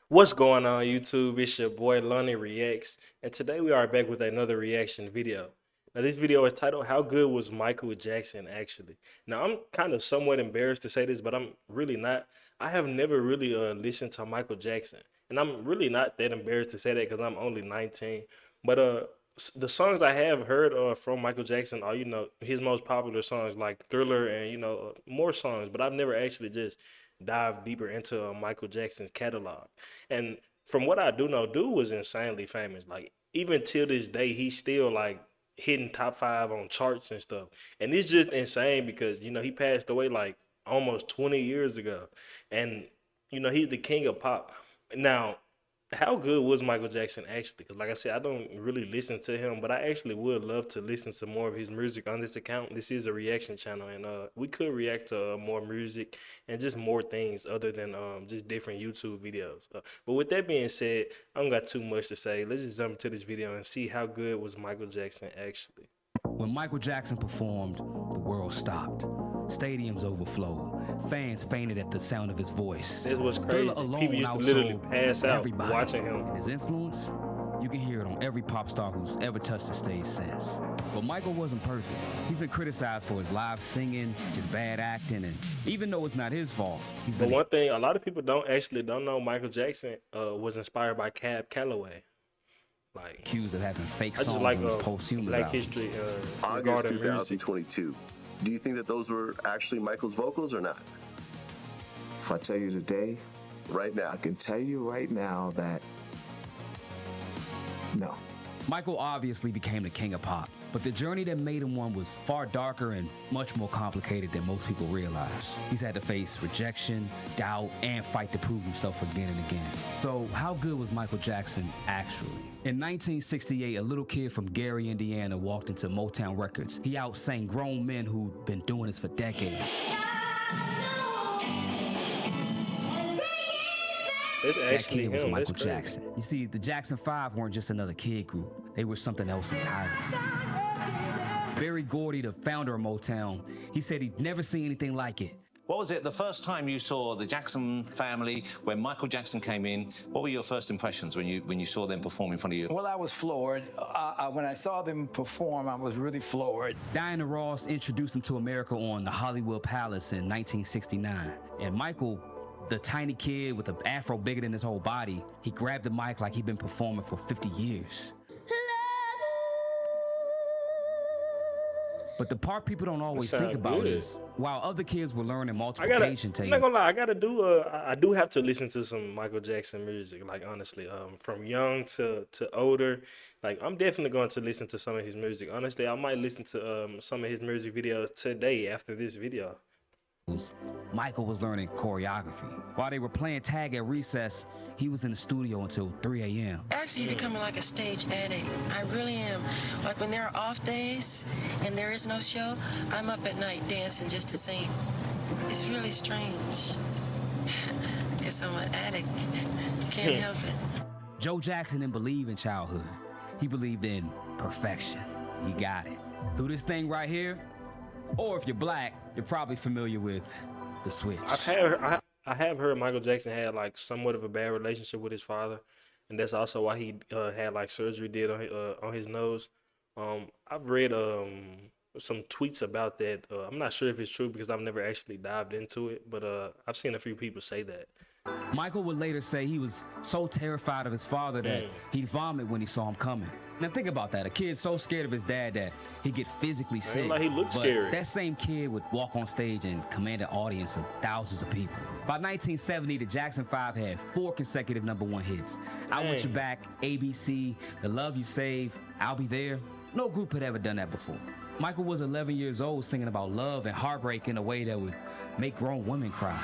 What's going on YouTube? It's your boy Lonnie Reacts, and today we are back with another reaction video. Now this video is titled "How Good Was Michael Jackson Actually?" Now I'm kind of somewhat embarrassed to say this, but I'm really not. I have never really listened to Michael Jackson, and I'm really not that embarrassed to say that because I'm only 19. But the songs I have heard from Michael Jackson are his most popular songs like Thriller and more songs, but I've never actually just dive deeper into Michael Jackson's catalog. And from what I do know, dude was insanely famous. Like even till this day, he's still like hitting top 5 on charts and stuff. And it's just insane because he passed away like almost 20 years ago, and he's the king of pop. Now, how good was Michael Jackson actually? Because like I said, I don't really listen to him, but I actually would love to listen to more of his music on this account. This is a reaction channel, and we could react to more music and just more things other than just different YouTube videos. But with that being said, I don't got too much to say. Let's just jump into this video and see how good was Michael Jackson actually. When Michael Jackson performed, the world stopped. Stadiums overflowed. Fans fainted at the sound of his voice. This was Thriller crazy. alone People used to literally outsold pass out everybody. watching him. And his influence, you can hear it on every pop star who's ever touched the stage since. But Michael wasn't perfect. He's been criticized for his live singing, his bad acting, and even though it's not his fault, he's But been one thing, a lot of people don't know Michael Jackson was inspired by Cab Calloway. Like accused of having fake I just songs like on his posthumous Black albums. History August regarding music. 2022. Do you think that those were actually Michael's vocals or not? If I tell you today, Right now. I can tell you right now that no. Michael obviously became the king of pop, but the journey that made him one was far darker and much more complicated than most people realize. He's had to face rejection, doubt, and fight to prove himself again and again. So how good was Michael Jackson actually? In 1968, a little kid from Gary, Indiana walked into Motown Records. He outsang grown men who'd been doing this for decades. It's That actually kid was him. Michael That's crazy. Jackson. You see, the Jackson 5 weren't just another kid group. They were something else entirely. Berry Gordy, the founder of Motown, he said he'd never seen anything like it. What was it the first time you saw the Jackson family when Michael Jackson came in? What were your first impressions when you saw them perform in front of you? Well, I was floored. When I saw them perform, I was really floored. Diana Ross introduced him to America on the Hollywood Palace in 1969. And Michael, the tiny kid with an afro bigger than his whole body, he grabbed the mic like he'd been performing for 50 years. But the part people don't always think about good. is, while other kids were learning I'm multiplication not tables, gonna lie, I do have to listen to some Michael Jackson music, like honestly. From young to older. Like I'm definitely going to listen to some of his music. Honestly, I might listen to some of his music videos today after this video. Michael was learning choreography. While they were playing tag at recess, he was in the studio until 3 a.m. Actually, becoming like a stage addict. I really am. Like when there are off days and there is no show, I'm up at night dancing just to sing. It's really strange. I guess I'm an addict. Can't help it. Joe Jackson didn't believe in childhood. He believed in perfection. He got it. Through this thing right here, or if you're black, you're probably familiar with the switch. I have heard Michael Jackson had like somewhat of a bad relationship with his father, and that's also why he had like surgery did on his nose. I've read some tweets about that. I'm not sure if it's true because I've never actually dived into it, but I've seen a few people say that. Michael would later say he was so terrified of his father that he'd vomit when he saw him coming. Now think about that. A kid so scared of his dad that he'd get physically sick. Like he looked but scary. that same kid would walk on stage and command an audience of thousands of people. By 1970, the Jackson 5 had 4 consecutive #1 hits. I Want You Back, ABC, The Love You Save, I'll Be There. No group had ever done that before. Michael was 11 years old singing about love and heartbreak in a way that would make grown women cry.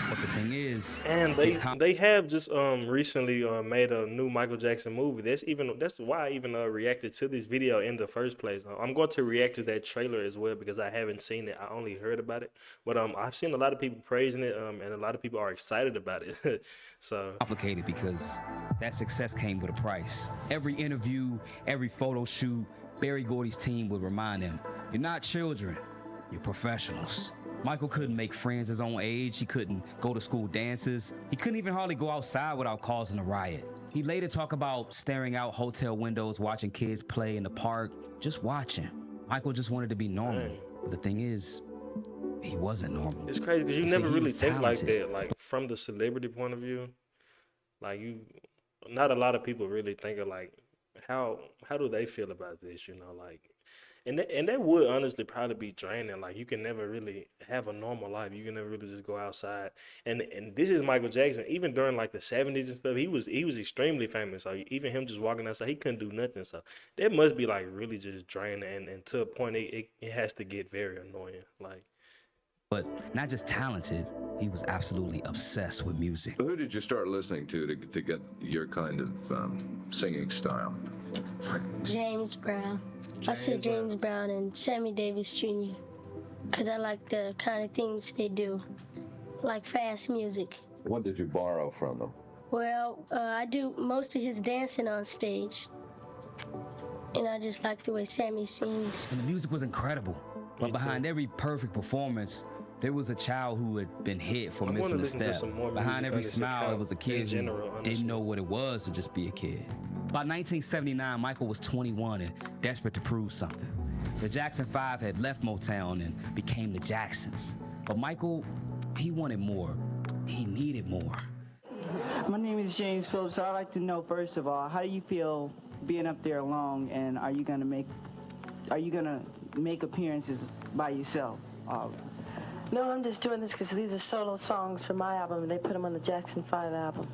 But the thing is, And they have just recently made a new Michael Jackson movie. That's why I even reacted to this video in the first place. I'm going to react to that trailer as well because I haven't seen it. I only heard about it, but I've seen a lot of people praising it, and a lot of people are excited about it. So complicated because that success came with a price. Every interview, every photo shoot, Berry Gordy's team would remind him, "You're not children, you're professionals." Michael couldn't make friends his own age. He couldn't go to school dances. He couldn't even hardly go outside without causing a riot. He later talked about staring out hotel windows, watching kids play in the park, just watching. Michael just wanted to be normal. But the thing is, he wasn't normal. It's crazy because you See, never he really was think like talented. that, like from the celebrity point of view. Like not a lot of people really think of like how do they feel about this, you know, like, and that would honestly probably be draining. Like you can never really have a normal life. You can never really just go outside. And this is Michael Jackson. Even during like the 70s and stuff, he was extremely famous. So even him just walking outside, he couldn't do nothing. So that must be like really just draining. And to a point, it has to get very annoying. Like. But not just talented, he was absolutely obsessed with music. Who did you start listening to get your kind of singing style? James Brown. I said James Brown and Sammy Davis Jr. because I like the kind of things they do, like fast music. What did you borrow from them? Well, I do most of his dancing on stage, and I just like the way Sammy sings. And the music was incredible. But behind every perfect performance, there was a child who had been hit for missing a step. Behind every smile, it was a kid who didn't know what it was to just be a kid. By 1979, Michael was 21 and desperate to prove something. The Jackson 5 had left Motown and became the Jacksons. But Michael, he wanted more. He needed more. My name is James Phillips. I'd like to know, first of all, how do you feel being up there alone, and are you gonna make appearances by yourself? No, I'm just doing this because these are solo songs for my album, and they put them on the Jackson 5 album.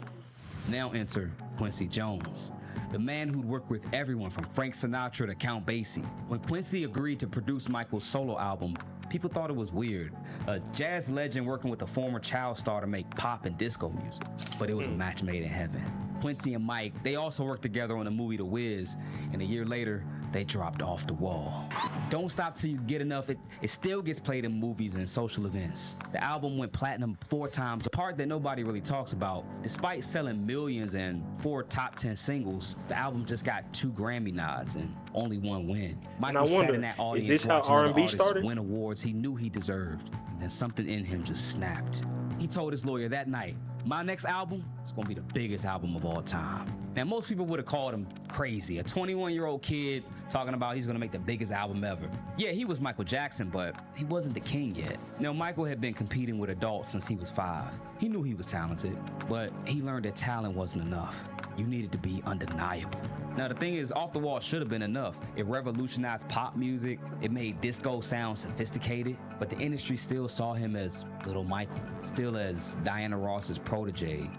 Now enter Quincy Jones, the man who'd worked with everyone from Frank Sinatra to Count Basie. When Quincy agreed to produce Michael's solo album, people thought it was weird. A jazz legend working with a former child star to make pop and disco music. But it was a match made in heaven. Quincy and Mike, they also worked together on the movie The Wiz, and a year later, they dropped off the wall. Don't Stop Till You Get Enough, it still gets played in movies and social events. The album went platinum 4 times, a part that nobody really talks about. Despite selling millions and 4 top 10 singles, the album just got 2 Grammy nods and only 1 win. Michael sat in that audience is this how watching other R&B artists started? win awards he knew he deserved, and then something in him just snapped. He told his lawyer that night, "My next album is gonna be the biggest album of all time." Now, most people would have called him crazy. A 21-year-old kid talking about he's gonna make the biggest album ever. Yeah, he was Michael Jackson, but he wasn't the king yet. Now, Michael had been competing with adults since he was 5. He knew he was talented, but he learned that talent wasn't enough. You needed to be undeniable. Now, the thing is, Off the Wall should have been enough. It revolutionized pop music, it made disco sound sophisticated, but the industry still saw him as Little Michael, still as Diana Ross's protege,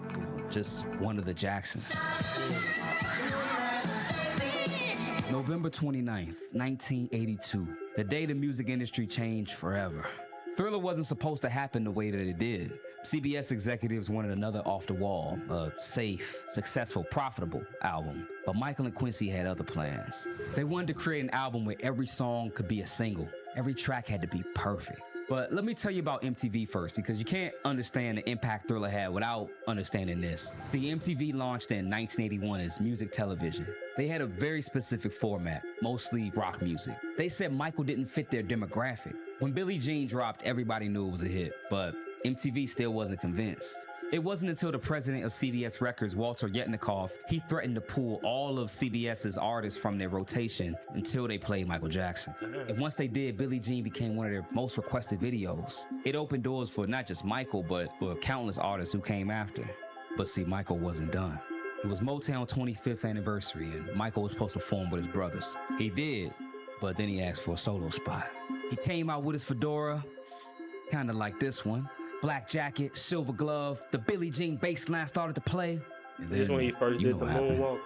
just one of the Jacksons. November 29th, 1982, the day the music industry changed forever. Thriller wasn't supposed to happen the way that it did. CBS executives wanted another Off the Wall, a safe, successful, profitable album. But Michael and Quincy had other plans. They wanted to create an album where every song could be a single. Every track had to be perfect. But let me tell you about MTV first, because you can't understand the impact Thriller had without understanding this. The MTV launched in 1981 as music television. They had a very specific format, mostly rock music. They said Michael didn't fit their demographic. When Billie Jean dropped, everybody knew it was a hit, but MTV still wasn't convinced. It wasn't until the president of CBS Records, Walter Yetnikoff, he threatened to pull all of CBS's artists from their rotation until they played Michael Jackson. And once they did, Billie Jean became one of their most requested videos. It opened doors for not just Michael, but for countless artists who came after. But see, Michael wasn't done. It was Motown's 25th anniversary, and Michael was supposed to perform with his brothers. He did, but then he asked for a solo spot. He came out with his fedora, kind of like this one. Black jacket, silver glove, the Billie Jean bass line started to play. And This is when he first did the moonwalk.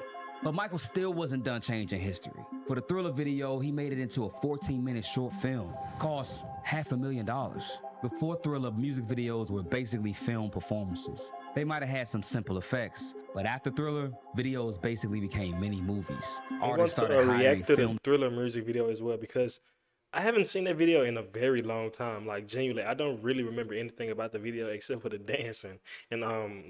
But Michael still wasn't done changing history. For the Thriller video, he made it into a 14-minute short film. Cost $500,000. Before Thriller, music videos were basically film performances. They might have had some simple effects, but after Thriller, videos basically became mini movies. I want to react to the Thriller music video as well, because I haven't seen that video in a very long time. Like, genuinely, I don't really remember anything about the video except for the dancing. And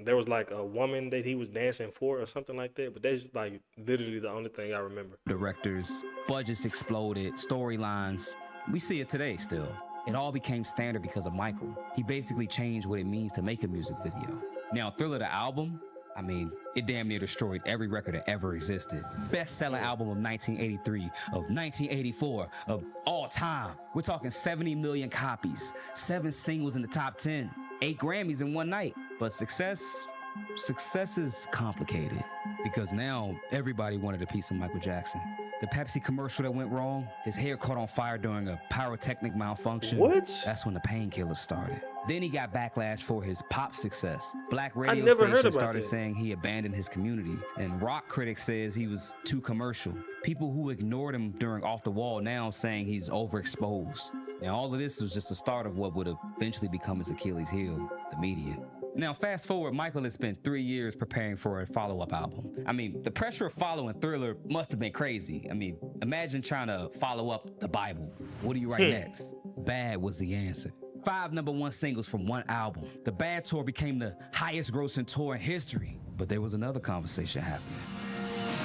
there was like a woman that he was dancing for or something like that. But that's like literally the only thing I remember. Directors, budgets exploded, storylines. We see it today still. It all became standard because of Michael. He basically changed what it means to make a music video. Now, Thriller the album, I mean, it damn near destroyed every record that ever existed. Best-selling album of 1983, of 1984, of all time. We're talking 70 million copies, 7 singles in the top 10, 8 Grammys in one night. But success is complicated because now everybody wanted a piece of Michael Jackson. The Pepsi commercial that went wrong, his hair caught on fire during a pyrotechnic malfunction. What? That's when the painkillers started. Then he got backlash for his pop success. Black I radio never heard stations about started that. saying he abandoned his community. And rock critics says he was too commercial. People who ignored him during Off the Wall now saying he's overexposed. Now all of this was just the start of what would eventually become his Achilles heel, the media. Now, fast forward, Michael has spent 3 years preparing for a follow-up album. I mean, the pressure of following Thriller must have been crazy. I mean, imagine trying to follow up the Bible. What do you write next? Bad was the answer. 5 #1 singles from one album. The Bad Tour became the highest grossing tour in history. But there was another conversation happening.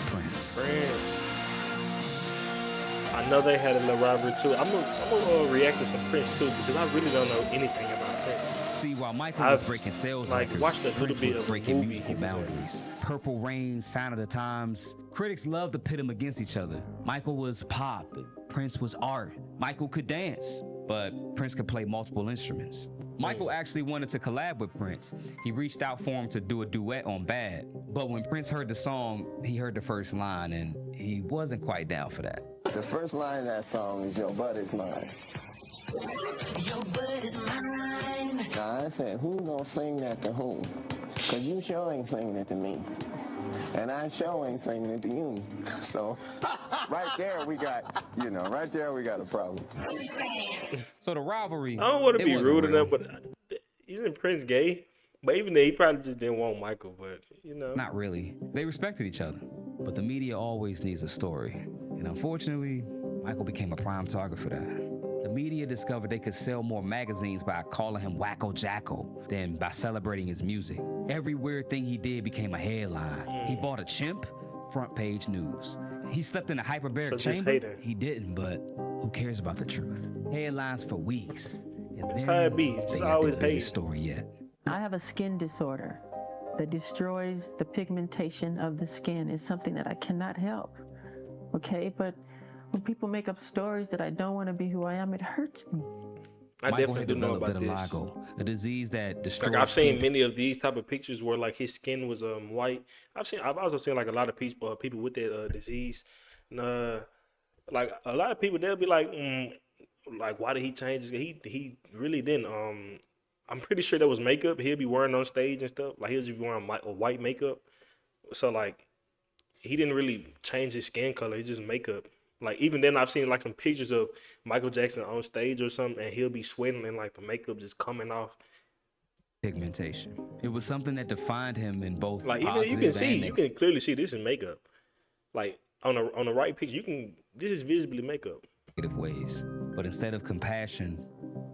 Prince. I know they had a little rivalry too. I'm gonna react to some Prince too because I really don't know anything about Prince. See, while Michael was breaking sales records, watched a little Prince bit was of breaking movie musical he was in. boundaries. Purple Rain, Sign of the Times. Critics loved to pit them against each other. Michael was pop, and Prince was art. Michael could dance, but Prince could play multiple instruments. Michael actually wanted to collab with Prince. He reached out for him to do a duet on Bad. But when Prince heard the song, he heard the first line, and he wasn't quite down for that. The first line of that song is "Your butt is mine." Your butt is mine. Now I said, who gonna sing that to whom? Cause you sure ain't singing it to me. And I sure ain't singing it to you. So right there we got a problem. So the rivalry. I don't want to it be wasn't rude to real. them, but isn't Prince gay? But even then, he probably just didn't want Michael. But you know, Not really. They respected each other. But the media always needs a story. And unfortunately, Michael became a prime target for that. The media discovered they could sell more magazines by calling him Wacko Jacko than by celebrating his music. Every weird thing he did became a headline. He bought a chimp, front page news. He slept in a hyperbaric So just chamber. hater. He didn't, but who cares about the truth? Headlines for weeks. And That's then how it be. they Just got always their biggest hate. story yet. I have a skin disorder that destroys the pigmentation of the skin. It's something that I cannot help. Okay, but when people make up stories that I don't want to be who I am, it hurts me. I Michael definitely had do know developed about this. vitiligo, a disease that destroys Like I've seen skin many of these type of pictures where like his skin was white. I've also seen like a lot of people with that disease, and like a lot of people they'll be like why did he change his? He really didn't. I'm pretty sure that was makeup. He'll be wearing on stage and stuff. Like he'll just be wearing white makeup. So like he didn't really change his skin color. He just makeup. Like even then, I've seen like some pictures of Michael Jackson on stage or something, and he'll be sweating and like the makeup just coming off. pigmentation. It was something that defined him in both Like even positive you can and see, you negative can clearly see this is makeup. Like on the right picture, this is visibly makeup. ways. But instead of compassion,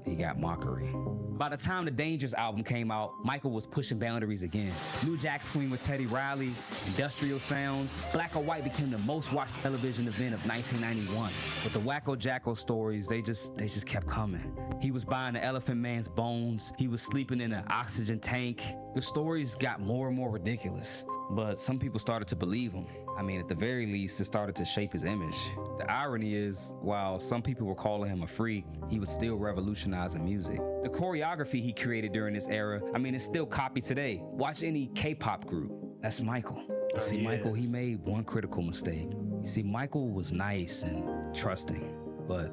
he got mockery. By the time the Dangerous album came out, Michael was pushing boundaries again. New Jack Swing with Teddy Riley, Industrial Sounds, Black or White became the most watched television event of 1991. But the Wacko Jacko stories, they just kept coming. He was buying the Elephant Man's bones. He was sleeping in an oxygen tank. The stories got more and more ridiculous. But some people started to believe him. I mean, at the very least, it started to shape his image. The irony is, while some people were calling him a freak, he was still revolutionizing music. The choreography he created during this era, I mean, it's still copied today. Watch any K-pop group. That's Michael. See, Michael, he made one critical mistake. You see, Michael was nice and trusting, but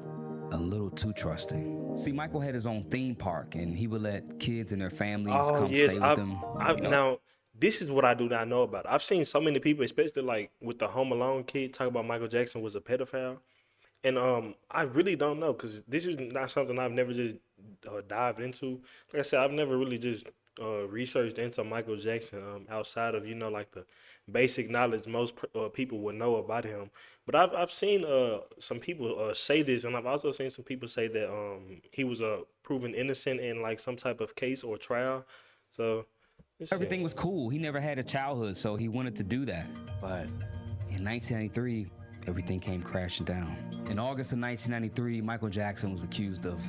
a little too trusting. See, Michael had his own theme park, and he would let kids and their families come stay with him. Now, this is what I do not know about. I've seen so many people, especially like with the Home Alone kid, talk about Michael Jackson was a pedophile. And I really don't know because this is not something I've never just dived into. Like I said, I've never really just researched into Michael Jackson outside of, like the basic knowledge most people would know about him. But I've seen some people say this, and I've also seen some people say that he was proven innocent in like some type of case or trial. So everything was cool. He never had a childhood, so he wanted to do that. But in 1993, everything came crashing down. In August of 1993, Michael Jackson was accused of,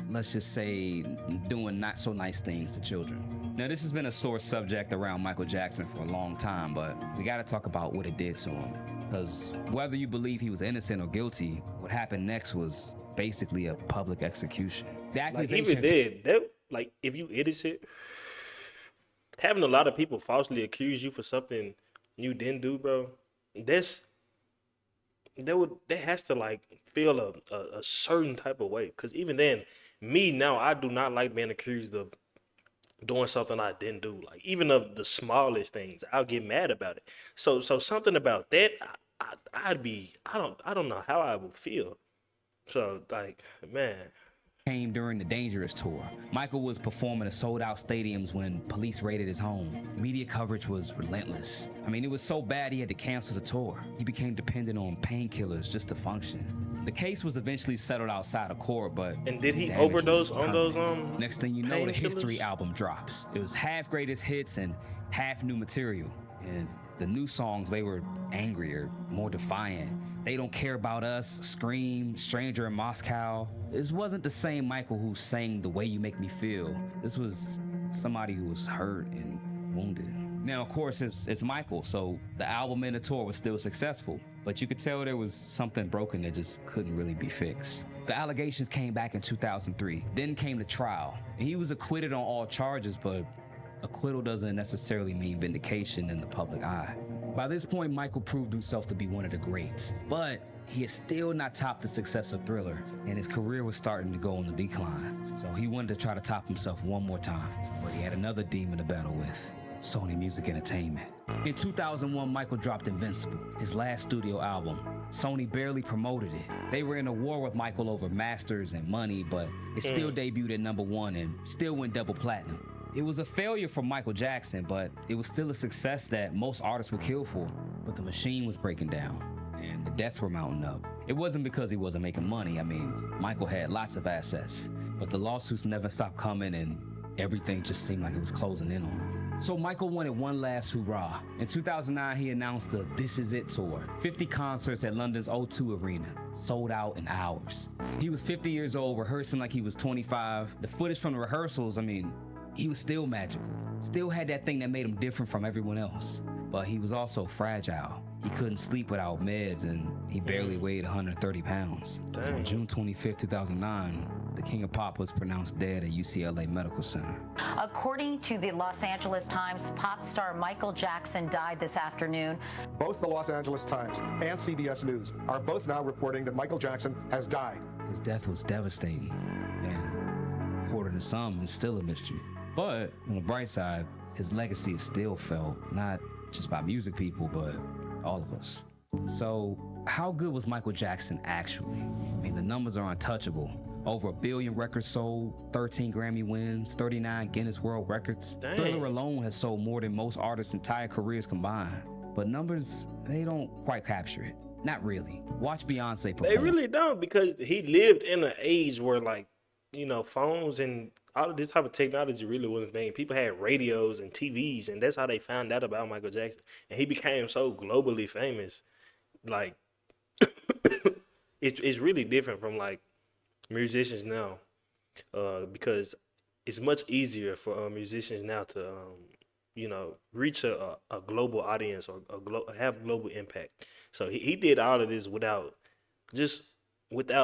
let's just say, doing not so nice things to children. Now, this has been a sore subject around Michael Jackson for a long time, but we gotta talk about what it did to him. Because whether you believe he was innocent or guilty, what happened next was basically a public execution. The accusation, even then, that, like, if you innocent, having a lot of people falsely accuse you for something you didn't do, bro, that has to like feel a certain type of way. Because even then, me now, I do not like being accused of doing something I didn't do. Like even of the smallest things, I'll get mad about it. So something about that, I don't know how I would feel. So like, man. Came during the Dangerous tour. Michael was performing at sold-out stadiums when police raided his home. Media coverage was relentless. I mean, it was so bad he had to cancel the tour. He became dependent on painkillers just to function. The case was eventually settled outside of court, but and did he overdose on those Next thing you know, the History album drops. It was half greatest hits and half new material. And the new songs, they were angrier, more defiant. They Don't Care About Us, Scream, Stranger in Moscow. This wasn't the same Michael who sang The Way You Make Me Feel. This was somebody who was hurt and wounded. Now, of course, it's Michael, so the album and the tour was still successful, but you could tell there was something broken that just couldn't really be fixed. The allegations came back in 2003, then came the trial. And he was acquitted on all charges, but acquittal doesn't necessarily mean vindication in the public eye. By this point, Michael proved himself to be one of the greats, but he had still not topped the success of Thriller, and his career was starting to go on the decline. So he wanted to try to top himself one more time, but he had another demon to battle with: Sony Music Entertainment. In 2001, Michael dropped Invincible, his last studio album. Sony barely promoted it. They were in a war with Michael over masters and money, but it still debuted at #1 and still went double platinum. It was a failure for Michael Jackson, but it was still a success that most artists would kill for. But the machine was breaking down, and the debts were mounting up. It wasn't because he wasn't making money. I mean, Michael had lots of assets, but the lawsuits never stopped coming, and everything just seemed like it was closing in on him. So Michael wanted one last hurrah. In 2009, he announced the This Is It tour. 50 concerts at London's O2 Arena, sold out in hours. He was 50 years old, rehearsing like he was 25. The footage from the rehearsals, I mean, he was still magical. Still had that thing that made him different from everyone else. But he was also fragile. He couldn't sleep without meds, and he barely weighed 130 pounds. On June 25, 2009, the King of Pop was pronounced dead at UCLA Medical Center. According to the Los Angeles Times, pop star Michael Jackson died this afternoon. Both the Los Angeles Times and CBS News are both now reporting that Michael Jackson has died. His death was devastating, and according to some, it's still a mystery. But on the bright side, his legacy is still felt, not just by music people, but all of us. So how good was Michael Jackson actually? I mean, the numbers are untouchable. Over 1 billion records sold, 13 Grammy wins, 39 Guinness World Records. Dang. Thriller alone has sold more than most artists' entire careers combined. But numbers, they don't quite capture it. Not really. Watch Beyonce perform. They really don't, because he lived in an age where, like, you know, phones and all of this type of technology really wasn't a thing. People had radios and TVs, and that's how they found out about Michael Jackson. And he became so globally famous. Like, it's really different from, like, musicians now, because it's much easier for musicians now to, you know, reach a global audience or have global impact. So he did all of this without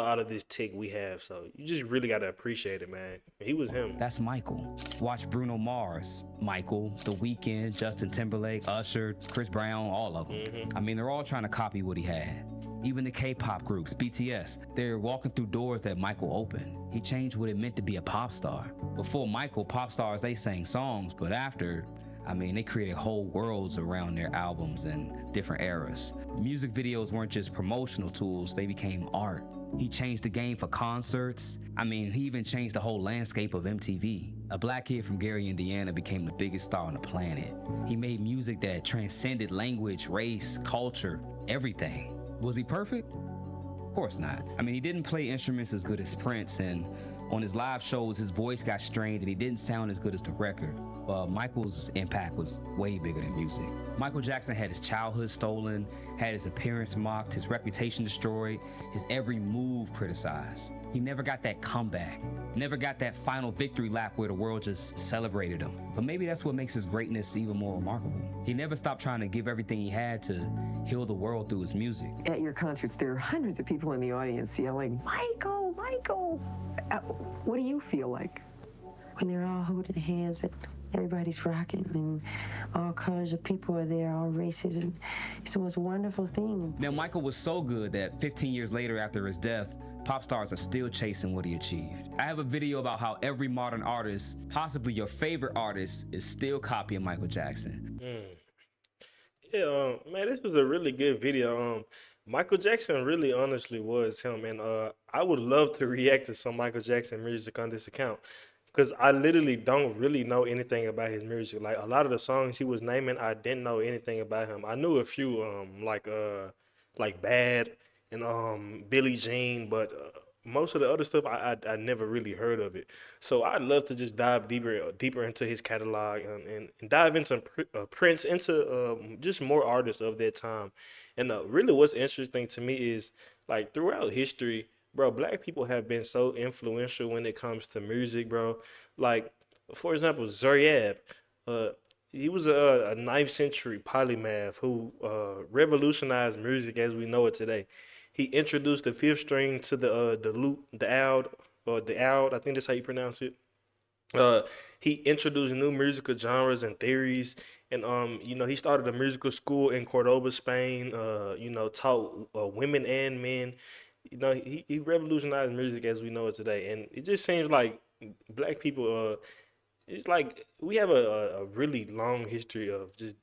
all of this tech we have. So you just really got to appreciate it, man. He was him. That's Michael. Watch Bruno Mars, Michael, The Weeknd, Justin Timberlake, Usher, Chris Brown, all of them. I mean, they're all trying to copy what he had. Even the K-pop groups, BTS, they're walking through doors that Michael opened. He changed what it meant to be a pop star. Before Michael, pop stars, they sang songs, but after, I mean, they created whole worlds around their albums in different eras. Music videos weren't just promotional tools, they became art. He changed the game for concerts. I mean, he even changed the whole landscape of MTV. A black kid from Gary, Indiana became the biggest star on the planet. He made music that transcended language, race, culture, everything. Was he perfect? Of course not. I mean, he didn't play instruments as good as Prince, and On his live shows, his voice got strained and he didn't sound as good as the record. Michael's impact was way bigger than music. Michael Jackson had his childhood stolen, had his appearance mocked, his reputation destroyed, his every move criticized. He never got that comeback, never got that final victory lap where the world just celebrated him. But maybe that's what makes his greatness even more remarkable. He never stopped trying to give everything he had to heal the world through his music. At your concerts, there are hundreds of people in the audience yelling, Michael, Michael. What do you feel like? When they're all holding hands and everybody's rocking and all colors of people are there, all races, and it's the most wonderful thing. Now, Michael was so good that 15 years later after his death, pop stars are still chasing what he achieved. I have a video about how every modern artist, possibly your favorite artist, is still copying Michael Jackson. Yeah, man, this was a really good video. Michael Jackson really honestly was him, and I would love to react to some Michael Jackson music on this account because I literally don't really know anything about his music. Like a lot of the songs he was naming, I didn't know anything about him. I knew a few, like Bad and Billie Jean, but most of the other stuff I never really heard of it. So I'd love to just dive deeper into his catalog and dive into Prince, into just more artists of that time. And really, what's interesting to me is like throughout history, bro, black people have been so influential when it comes to music, bro. Like, for example, Zaryab, uh, he was a 9th century polymath who revolutionized music as we know it today. He introduced the fifth string to the lute, the oud, or the oud, I think that's how you pronounce it. Uh, he introduced new musical genres and theories, and he started a musical school in Cordoba, Spain. Taught women and men. He revolutionized music as we know it today, and it just seems like black people. It's like we have a really long history of just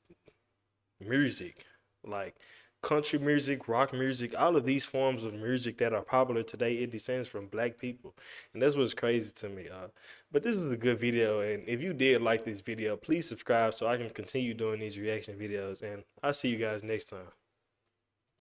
music, like country music, rock music, all of these forms of music that are popular today, it descends from black people. And that's what's crazy to me. But this was a good video. And if you did like this video, please subscribe so I can continue doing these reaction videos. And I'll see you guys next time.